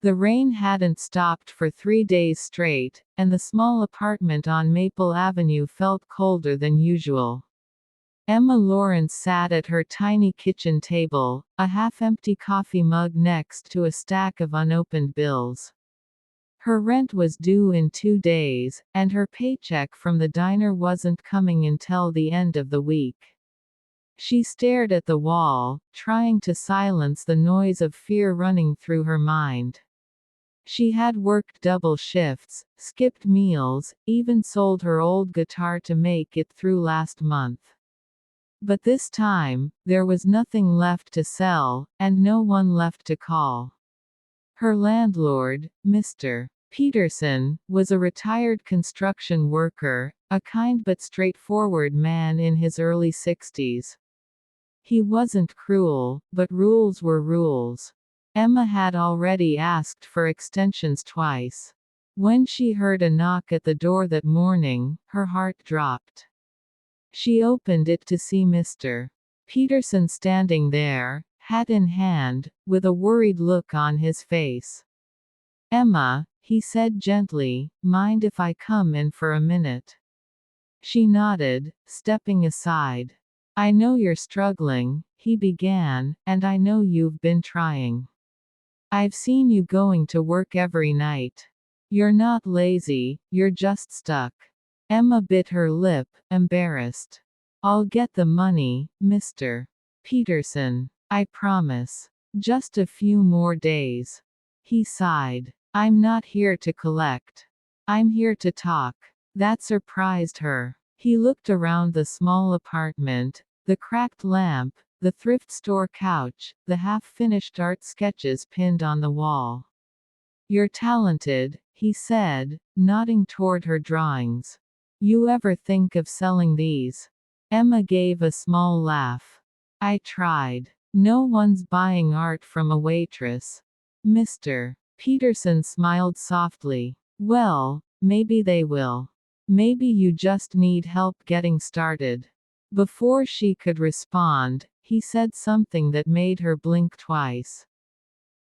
The rain hadn't stopped for 3 days straight, and the small apartment on Maple Avenue felt colder than usual. Emma Lawrence sat at her tiny kitchen table, a half-empty coffee mug next to a stack of unopened bills. Her rent was due in 2 days, and her paycheck from the diner wasn't coming until the end of the week. She stared at the wall, trying to silence the noise of fear running through her mind. She had worked double shifts, skipped meals, even sold her old guitar to make it through last month. But this time, there was nothing left to sell, and no one left to call. Her landlord, Mr. Peterson, was a retired construction worker, a kind but straightforward man in his early 60s. He wasn't cruel, but rules were rules. Emma had already asked for extensions twice. When she heard a knock at the door that morning, her heart dropped. She opened it to see Mr. Peterson standing there, hat in hand, with a worried look on his face. "Emma," he said gently, "mind if I come in for a minute?" She nodded, stepping aside. "I know you're struggling," he began, "and I know you've been trying. I've seen you going to work every night. You're not lazy, you're just stuck." Emma bit her lip, embarrassed. "I'll get the money, Mr. Peterson. I promise. Just a few more days." He sighed. "I'm not here to collect. I'm here to talk." That surprised her. He looked around the small apartment, the cracked lamp, the thrift store couch, the half-finished art sketches pinned on the wall. "You're talented," he said, nodding toward her drawings. "You ever think of selling these?" Emma gave a small laugh. "I tried. No one's buying art from a waitress." Mr. Peterson smiled softly. "Well, maybe they will. Maybe you just need help getting started." Before she could respond, he said something that made her blink twice.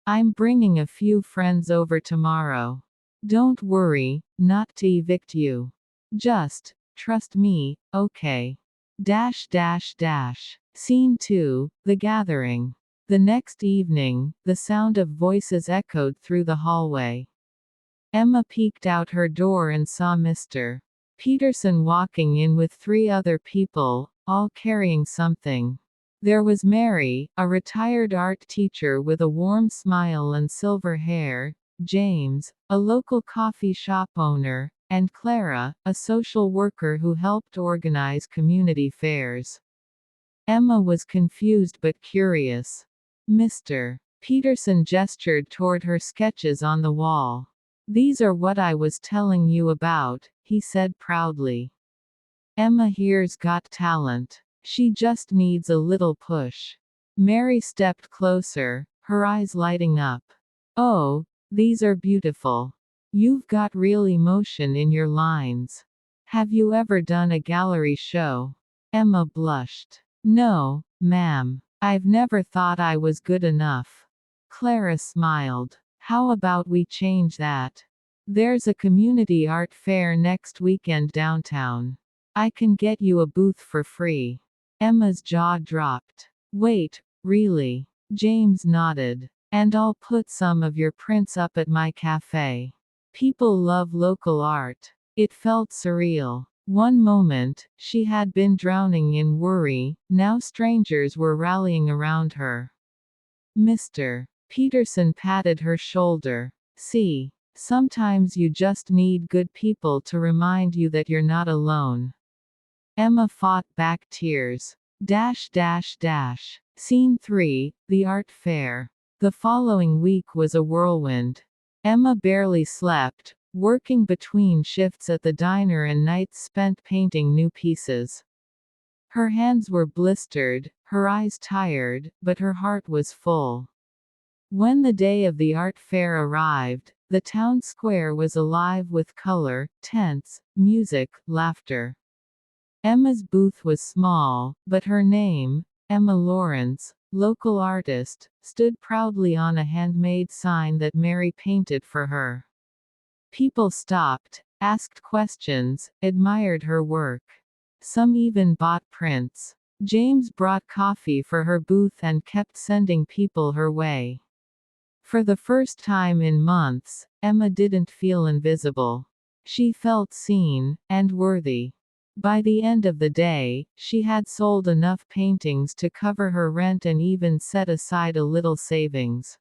"I'm bringing a few friends over tomorrow. Don't worry, not to evict you. Just, trust me, okay?" Scene 2, The Gathering. The next evening, the sound of voices echoed through the hallway. Emma peeked out her door and saw Mr. Peterson walking in with 3 other people, all carrying something. There was Mary, a retired art teacher with a warm smile and silver hair, James, a local coffee shop owner, and Clara, a social worker who helped organize community fairs. Emma was confused but curious. Mr. Peterson gestured toward her sketches on the wall. "These are what I was telling you about," he said proudly. "Emma here's got talent. She just needs a little push." Mary stepped closer, her eyes lighting up. "Oh, these are beautiful. You've got real emotion in your lines. Have you ever done a gallery show?" Emma blushed. "No, ma'am. I've never thought I was good enough." Clara smiled. "How about we change that? There's a community art fair next weekend downtown. I can get you a booth for free." Emma's jaw dropped. "Wait, really?" James nodded. "And I'll put some of your prints up at my cafe. People love local art." It felt surreal. One moment, she had been drowning in worry, now strangers were rallying around her. Mr. Peterson patted her shoulder. "See, sometimes you just need good people to remind you that you're not alone." Emma fought back tears. Scene 3, The Art Fair. The following week was a whirlwind. Emma barely slept, working between shifts at the diner and nights spent painting new pieces. Her hands were blistered, her eyes tired, but her heart was full. When the day of the art fair arrived, the town square was alive with color, tents, music, laughter. Emma's booth was small, but her name, Emma Lawrence, local artist, stood proudly on a handmade sign that Mary painted for her. People stopped, asked questions, admired her work. Some even bought prints. James brought coffee for her booth and kept sending people her way. For the first time in months, Emma didn't feel invisible. She felt seen, and worthy. By the end of the day, she had sold enough paintings to cover her rent and even set aside a little savings.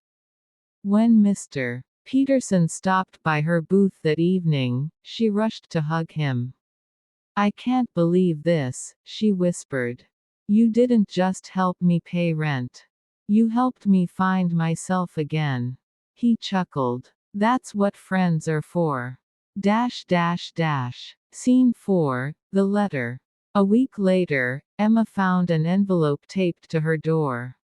When Mr. Peterson stopped by her booth that evening, she rushed to hug him. "I can't believe this," she whispered. "You didn't just help me pay rent. You helped me find myself again." He chuckled. "That's what friends are for." Scene 4, The Letter. A week later, Emma found an envelope taped to her door.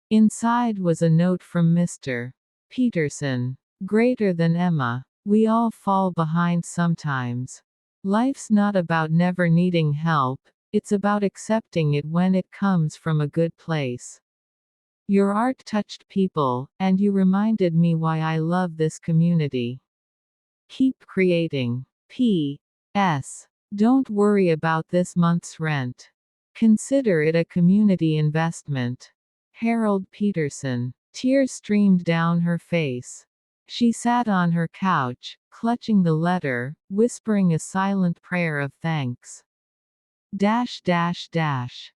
Inside was a note from Mr. Peterson. "Greater than Emma. We all fall behind sometimes. Life's not about never needing help, it's about accepting it when it comes from a good place. Your art touched people, and you reminded me why I love this community. Keep creating. P.S. Don't worry about this month's rent. Consider it a community investment. Harold Peterson." Tears streamed down her face. She sat on her couch, clutching the letter, whispering a silent prayer of thanks.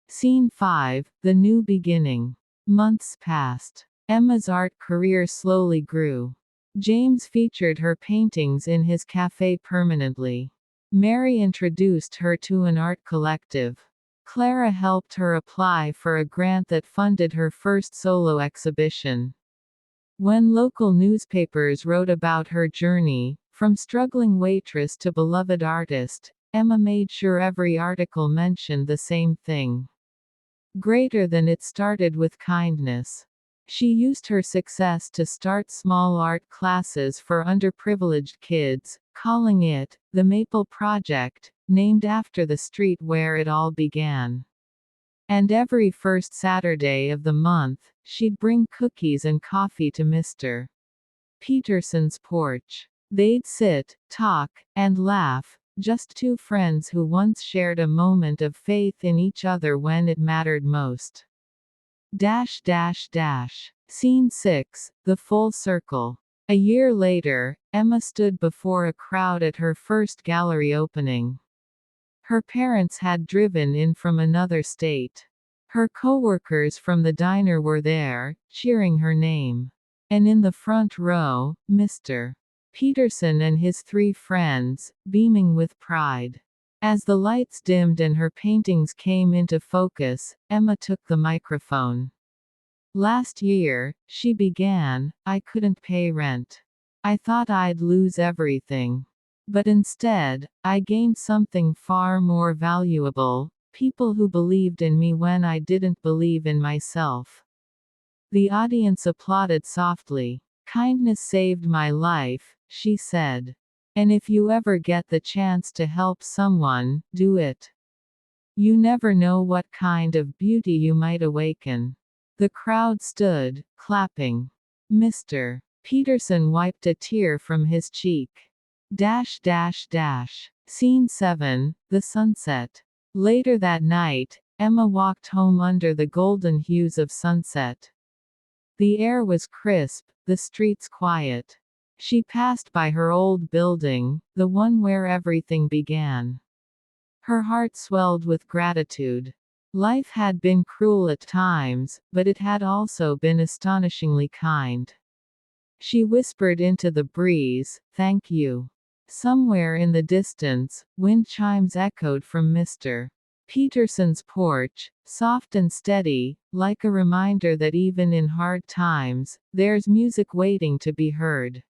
Scene 5, The New Beginning. Months passed. Emma's art career slowly grew. James featured her paintings in his cafe permanently. Mary introduced her to an art collective. Clara helped her apply for a grant that funded her first solo exhibition. When local newspapers wrote about her journey, from struggling waitress to beloved artist, Emma made sure every article mentioned the same thing. Greater than it started with kindness. She used her success to start small art classes for underprivileged kids, calling it the Maple Project, named after the street where it all began. And every first Saturday of the month, she'd bring cookies and coffee to Mr. Peterson's porch. They'd sit, talk, and laugh, just two friends who once shared a moment of faith in each other when it mattered most. Scene 6, The Full Circle. A year later, Emma stood before a crowd at her first gallery opening. Her parents had driven in from another state. Her coworkers from the diner were there, cheering her name. And in the front row, Mr. Peterson and his three friends, beaming with pride. As the lights dimmed and her paintings came into focus, Emma took the microphone. "Last year," she began, "I couldn't pay rent. I thought I'd lose everything. But instead, I gained something far more valuable, people who believed in me when I didn't believe in myself." The audience applauded softly. "Kindness saved my life," she said. "And if you ever get the chance to help someone, do it. You never know what kind of beauty you might awaken." The crowd stood, clapping. Mr. Peterson wiped a tear from his cheek. Scene 7, The Sunset. Later that night, Emma walked home under the golden hues of sunset. The air was crisp, the streets quiet. She passed by her old building, the one where everything began. Her heart swelled with gratitude. Life had been cruel at times, but it had also been astonishingly kind. She whispered into the breeze, "Thank you." Somewhere in the distance, wind chimes echoed from Mr. Peterson's porch, soft and steady, like a reminder that even in hard times, there's music waiting to be heard.